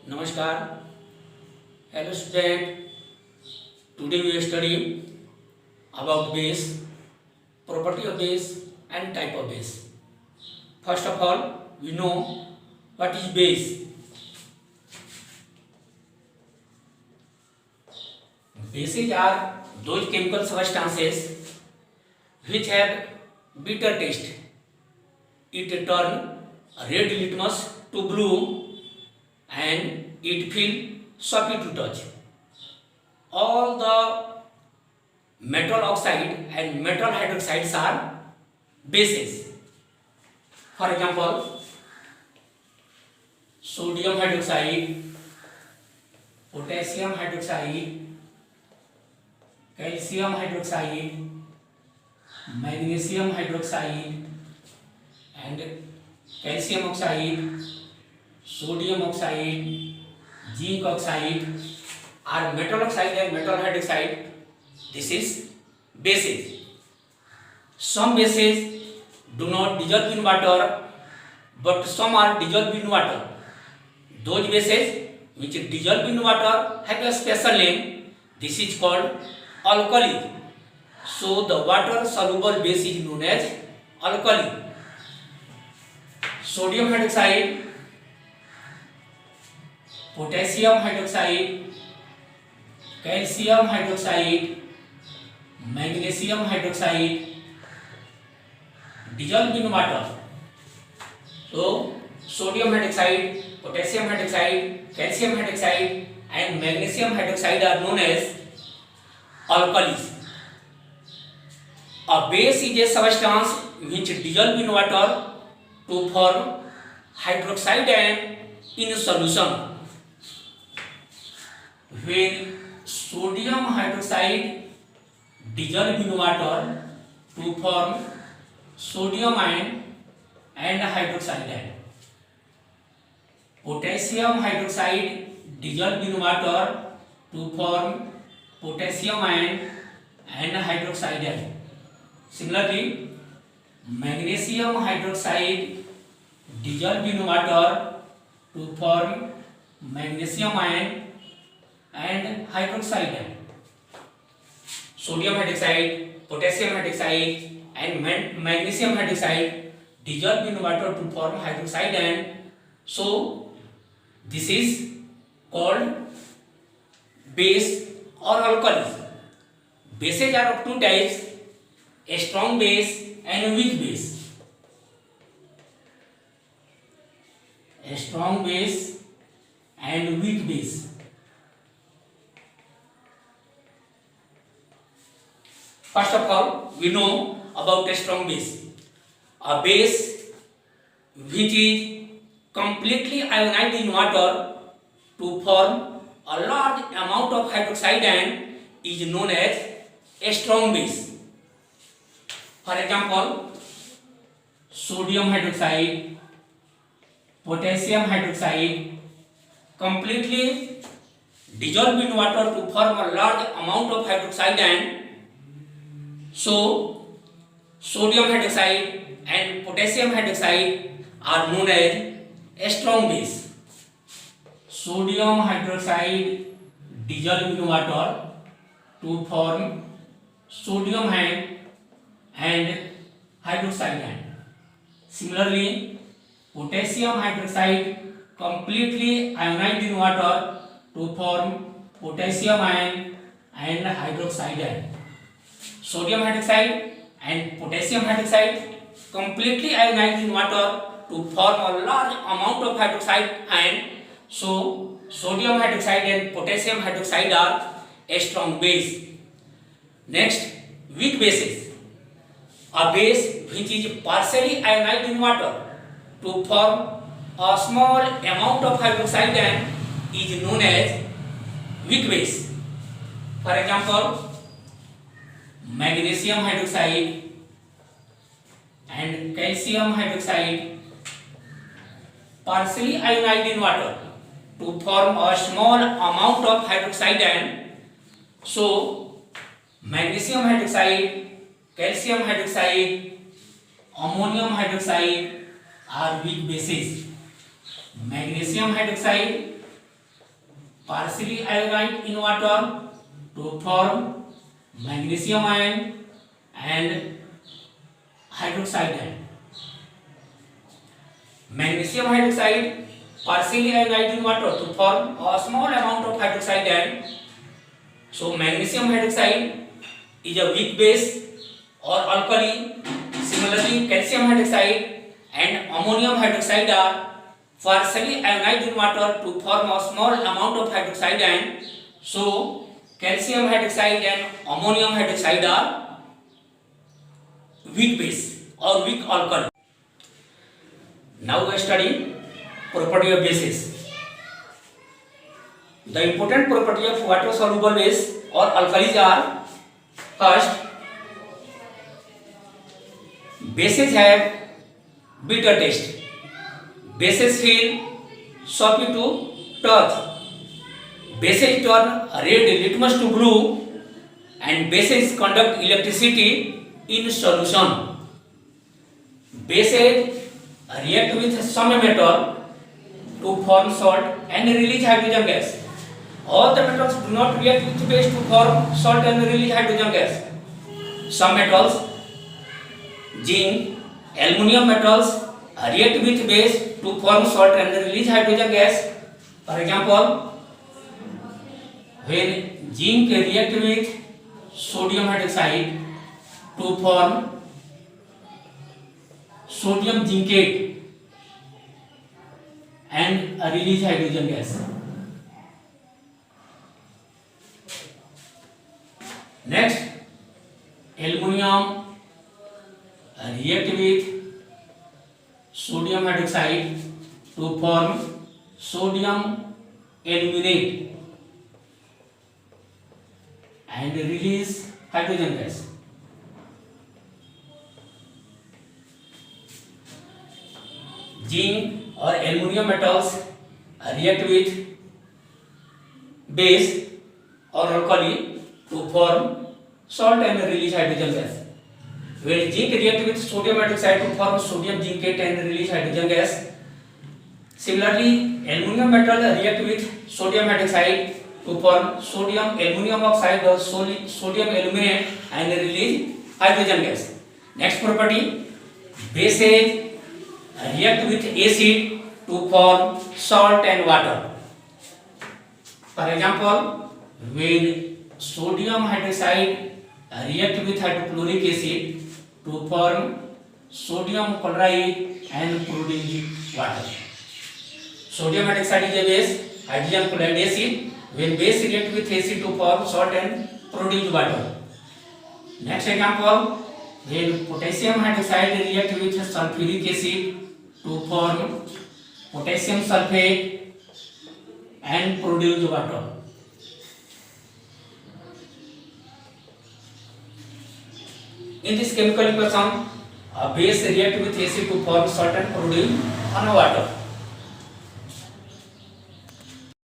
नमस्कार. Hello student. Today we study about base, property of base and type of base. First of all, we know what is base. Bases are those chemical substances which have bitter taste. It turn red litmus to blue and it feel soapy to touch. All the metal oxide and metal hydroxides are bases. For example, sodium hydroxide, potassium hydroxide, calcium hydroxide, magnesium hydroxide and calcium oxide, sodium oxide, zinc oxide are metal oxide and metal hydroxide. This is bases. Some bases do not dissolve in water, but some are dissolved in water. Those bases which dissolve in water have a special name. This is called alkali. So the water soluble base is known as alkali. Sodium hydroxide, potassium hydroxide, calcium hydroxide, magnesium hydroxide dissolve in water. So sodium hydroxide, potassium hydroxide, calcium hydroxide and magnesium hydroxide are known as alkalis. A base is a substance which dissolve in water to form hydroxide and in solution. When sodium hydroxide dissolve in water to form sodium ion and hydroxide ion. Potassium hydroxide dissolve in water to form potassium ion and hydroxide ion. Similarly, magnesium hydroxide dissolve in water to form magnesium ion and hydroxide ion. Sodium hydroxide, potassium hydroxide and magnesium hydroxide dissolve in water to form hydroxide ion. So this is called base or alkali. Bases are of two types, a strong base and a weak base. A strong base and weak base. First of all, we know about a strong base. A base which is completely ionized in water to form a large amount of hydroxide ion is known as a strong base. For example, sodium hydroxide, potassium hydroxide completely dissolve in water to form a large amount of hydroxide ion. So sodium hydroxide and potassium hydroxide are known as a strong base. Sodium hydroxide dissolve in water to form sodium ion and hydroxide ion. Similarly, potassium hydroxide completely ionized in water to form potassium ion and hydroxide ion. Sodium hydroxide and potassium hydroxide completely ionized in water to form a large amount of hydroxide ion. So sodium hydroxide and potassium hydroxide are a strong base. Next, weak bases. A base which is partially ionized in water to form a small amount of hydroxide ion is known as weak base. For example, magnesium hydroxide and calcium hydroxide partially ionized in water to form a small amount of hydroxide ion. So magnesium hydroxide, calcium hydroxide, ammonium hydroxide are weak bases. Magnesium hydroxide partially ionized in water to form magnesium ion and hydroxide ion. Magnesium hydroxide partially ionized in water to form a small amount of hydroxide ion. So magnesium hydroxide is a weak base or alkali. Similarly, calcium hydroxide and ammonium hydroxide are partially ionized in water to form a small amount of hydroxide ion. So calcium hydroxide and ammonium hydroxide are weak base or weak alkali. Now we study property of bases. The important property of water soluble base or alkalis are: first, bases have bitter taste. Bases feel soapy to touch. Bases turn red litmus to blue, and bases conduct electricity in solution. Bases react with some metal to form salt and release hydrogen gas. All the metals do not react with base to form salt and release hydrogen gas. Some metals, zinc, aluminum metals, react with base to form salt and release hydrogen gas. For example, when zinc react with sodium hydroxide to form sodium zincate and release hydrogen gas. Next, aluminum react with sodium hydroxide to form sodium aluminate and release hydrogen gas. Zinc or aluminum metals react with base or alkali to form salt and release hydrogen gas. When zinc react with sodium hydroxide to form sodium zincate and release hydrogen gas. Similarly, aluminum metal react with sodium hydroxide to form sodium aluminum oxide or sodium aluminate and release hydrogen gas. Next property, bases react with acid to form salt and water. For example, when sodium hydroxide react with hydrochloric acid to form sodium chloride and produce water. Sodium hydroxide is a base, hydrogen chloride acid. When base react with acid to form salt and produce water. Next example, when potassium hydroxide react with sulfuric acid to form potassium sulfate and produce water. In this chemical equation, a base react with acid to form salt and produce water.